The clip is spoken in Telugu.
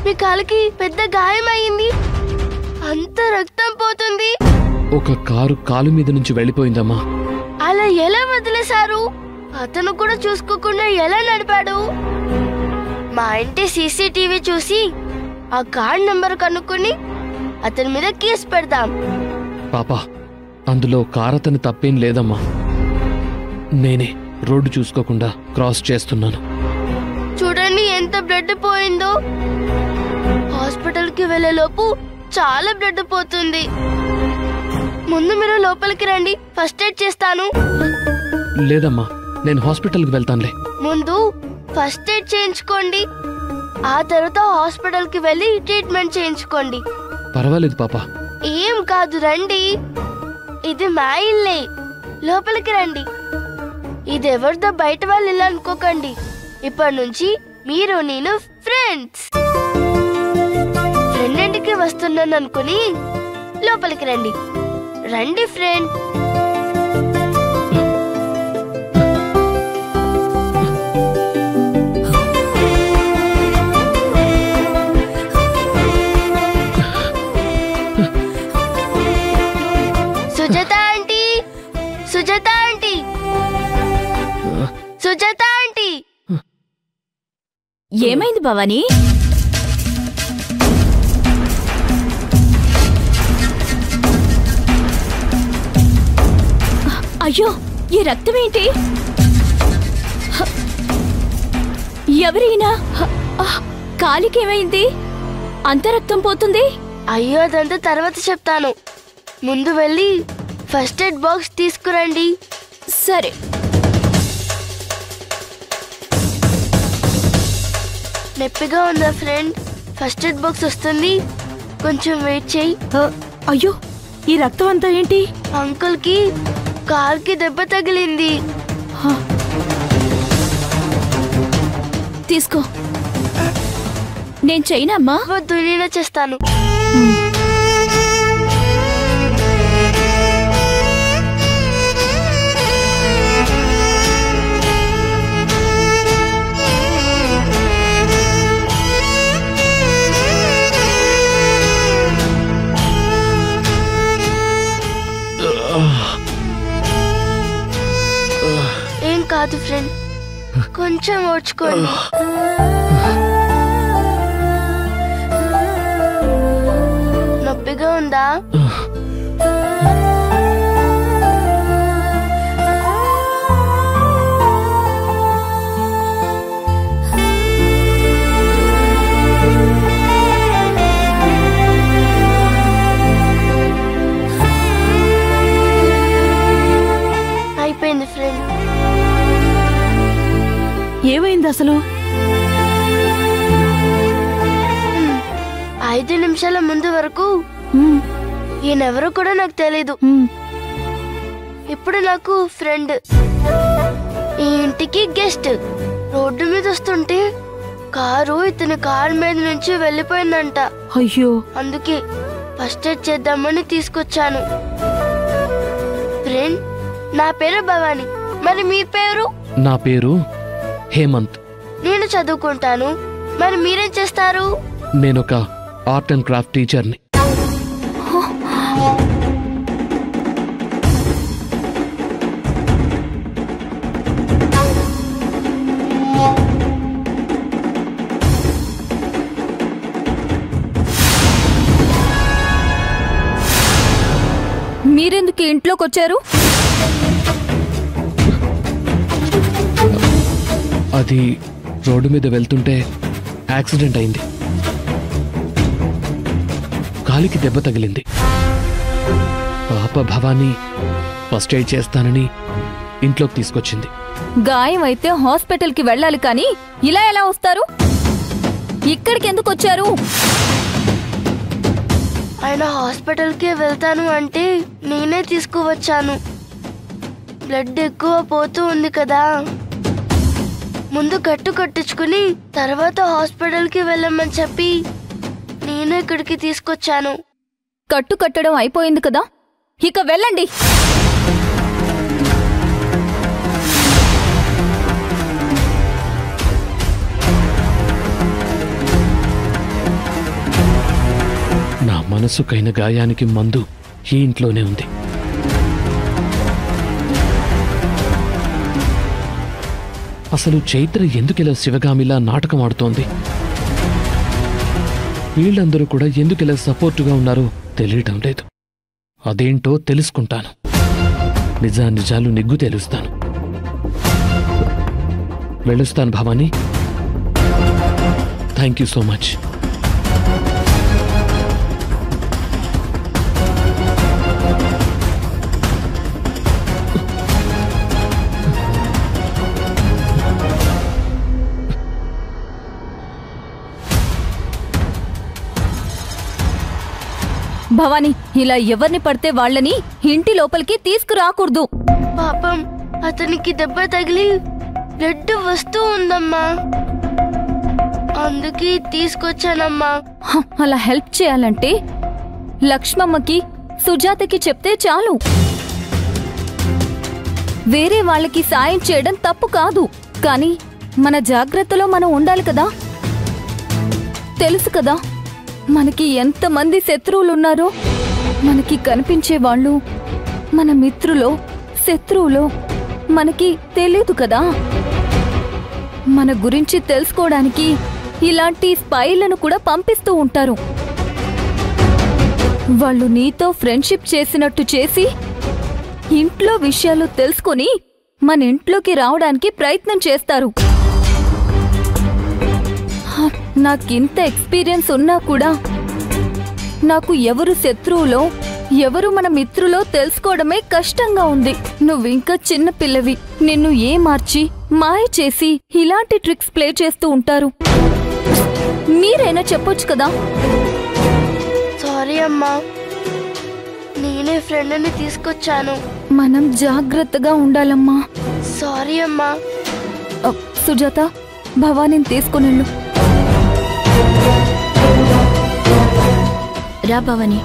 మీ కాలికి పెద్ద గాయమైంది, అంత రక్తం పోతుంది. ఒక కారు కాలు మీద నుంచి వెళ్ళిపోయిందమ్మా. అలా ఎలా వదిలేశారు? అతను కూడా చూసుకోకుండా ఎలా నడిపాడు? మా ఇంటి సీసీటీవీ చూసి ఆ కార్ నంబర్ కనుక్కొని అతని మీద కేసు పెడదాం. పాపా, అందులో కారు అతని తప్పేం లేదమ్మా. నేనే రోడ్డు చూసుకోకుండా క్రాస్ చేస్తున్నాను. చూడండి ఎంత బ్లడ్ పోయిందో. హాస్పిటల్కి వెళ్ళేలోపు చాలా బ్లడ్ పోతుంది. ముందు మీరు లోపలికి రండి, ఫస్ట్ ఎయిడ్ చేస్తాను. లేదమ్మా, నేను హాస్పిటల్కి వెళ్తానులే. ముందు ఫస్ట్ ఎయిడ్ చేయించుకోండి, ఆ తర్వాత హాస్పిటల్కి వెళ్ళి ట్రీట్మెంట్ చేయించుకోండి. పర్వాలేదు పాపా. ఏం కాదు, రండి. ఇది మా ఇల్లే, లోపలికి రండి. ఇది ఎవరిదో బయట వాళ్ళు ఇల్లు అనుకోకండి. ఇప్పటి నుంచి మీరు నేను ఫ్రెండ్స్. ఫ్రెండ్ ఇంటికి వస్తున్నాను అనుకుని లోపలికి రండి. రండి friend. Sujatha aunty, Sujatha aunty, Sujatha aunty. ఏమైంది భవానీ? అయ్యో, ఈ రక్తం ఏంటి? ఎవరైనా కాలికేమైంది? అంత రక్తం పోతుంది. అయ్యో, అదంతా తర్వాత చెప్తాను. ముందు వెళ్ళి ఫస్ట్ ఎయిడ్ బాక్స్ తీసుకురండి. సరే. నొప్పిగా ఉందా ఫ్రెండ్? ఫస్ట్ ఎయిడ్ బాక్స్ వస్తుంది, కొంచెం వెయిట్ చేయి. అయ్యో, ఈ రక్తం అంతా ఏంటి? అంకుల్ కి కాల్కి దెబ్బ తగిలింది. తీసుకో. నేను చేయనమ్మా. వద్దు, నేనే చేస్తాను. ఏం కాదు ఫ్రెండ్, కొంచెం ఓడ్చుకోండి. నొప్పిగా ఉందా? అయిపోయింది ఫ్రెండ్. ఏమైంది అసలు? 5 నిమిషాల ముందు వరకు ఈయనెవరో కూడా నాకు తెలీదు. ఇప్పుడు నాకు ఫ్రెండ్, ఈ ఇంటికి గెస్ట్. రోడ్డు మీద వస్తుంటే కారు ఇతని కారు మీద నుంచి వెళ్ళిపోయిందంట. అయ్యో, అందుకే ఫస్ట్ ఎయిడ్ చేద్దామని తీసుకొచ్చాను. ఫ్రెండ్, నా పేరు భవాని. మరి మీ పేరు? నా పేరు హేమంత్. నేను చదువుకుంటాను. మరి మీరేం చేస్తారు? నేనొక ఆర్ట్ అండ్ క్రాఫ్ట్ టీచర్ని. మీరెందుకు ఇంట్లోకి వచ్చారు? అది రోడ్డు మీద వెళ్తుంటే యాక్సిడెంట్ అయింది. కాలికి దెబ్బ తగిలింది. పాప భవానీ ఫస్ట్ ఎయిడ్ చేస్తానని ఇంట్లోకి తీసుకొచ్చింది. గాయం అయితే హాస్పిటల్కి వెళ్ళాలి కానీ ఇలా ఎలా వస్తారు? ఇక్కడికి ఎందుకు వచ్చారు? ఆయన హాస్పిటల్కి వెళ్తాను అంటే నేనే తీసుకువచ్చాను. బ్లడ్ ఎక్కువ పోతూ ఉంది కదా, ముందు కట్టు కట్టించుకుని తర్వాత హాస్పిటల్కి వెళ్ళమని చెప్పి నేనే ఇక్కడికి తీసుకొచ్చాను. కట్టు కట్టడం అయిపోయింది కదా, ఇక వెళ్ళండి. మనసుకైన గాయానికి మందు ఈ ఇంట్లోనే ఉంది. అసలు చైత్ర ఎందుకిలా శివగామిలా నాటకం ఆడుతోంది? వీళ్ళందరూ కూడా ఎందుకిలా సపోర్టుగా ఉన్నారో తెలియటం లేదు. అదేంటో తెలుసుకుంటాను. నిజాలు నిగ్గు తెలుస్తాను. వెళ్ళొస్తాను Bhavani. Thank you so much. Bhavani, ఇలా ఎవరిని పడితే వాళ్ళని ఇంటి లోపలికి తీసుకురాకూడదు. పాపం అతనికి దెబ్బ తగిలి బ్లడ్ వస్తూ ఉందమ్మా, అందుకే తీసుకొచ్చానమ్మా. అలా హెల్ప్ చేయాలంటే లక్ష్మమ్మకి, సుజాతకి చెప్తే చాలు. వేరే వాళ్ళకి సాయం చేయడం తప్పు కాదు, కానీ మన జాగ్రత్తలో మనం ఉండాలి కదా. తెలుసు కదా మనకి ఎంతమంది శత్రువులున్నారో. మనకి కనిపించే వాళ్ళు మన మిత్రులో శత్రువులో మనకి తెలీదు కదా. మన గురించి తెలుసుకోవడానికి ఇలాంటి స్పైలను కూడా పంపిస్తూ ఉంటారు. వాళ్ళు నీతో ఫ్రెండ్షిప్ చేసినట్టు చేసి ఇంట్లో విషయాలు తెలుసుకొని మన ఇంట్లోకి రావడానికి ప్రయత్నం చేస్తారు. నాకింత ఎక్స్పీరియన్స్ ఉన్నా కూడా నాకు ఎవరు శత్రువులో ఎవరు మన మిత్రులో తెలుసుకోవడమే కష్టంగా ఉంది. నువ్వింకా చిన్న పిల్లవి. నిన్ను మార్చి మాయ చేసి ఇలాంటి ట్రిక్స్ ప్లే చేస్తూ ఉంటారు. మీరైనా చెప్పొచ్చు కదా. సారీ అమ్మా, నేనే ఫ్రెండ్ని తీసుకొచ్చాను. మనం జాగ్రత్తగా ఉండాలమ్మా. సారీ అమ్మా. సుజాత, భవానీని తీసుకునేళ్ళు. రా భవానీ.